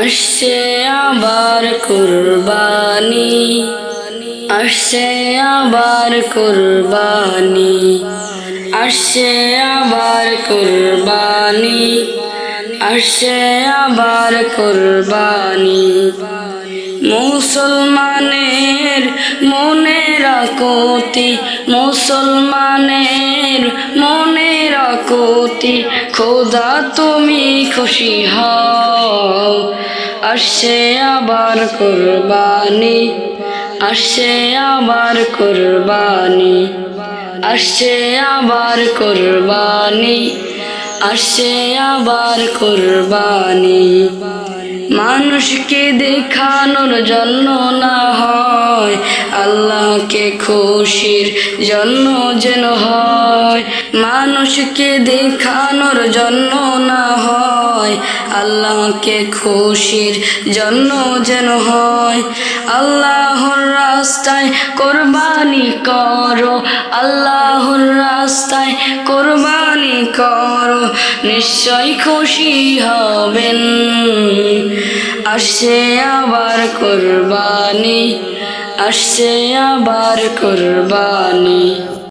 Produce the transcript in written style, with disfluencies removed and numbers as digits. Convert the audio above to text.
আসছে আবার কুরবানি, আসছে আবার কুরবানি, আসছে আবার কুরবানি, আসছে আবার কুরবানি। মুসলমানের মনের আকুতি, মুসলমানের মনের আকুতি, খোদা তুমি খুশি হও। আসছে আবার কুরবানি, আসছে আবার কুরবানি, আসছে আবার কুরবানি, আসছে আবার কুরবানি। মানুষকে দেখানোর জন্য না হয়, আল্লাহকে খুশির জন্য যেন হয়। মানুষকে দেখানোর জন্য না হয়, আল্লাহকে খুশির জন্য যেন হয়। আল্লাহর রাস্তায় কোরবানি করো, আল্লাহর রাস্তায় কোরবানি করো, নিশ্চয় খুশি হবেন। আসছে আবার কুরবানি, আসছে আবার কুরবানি।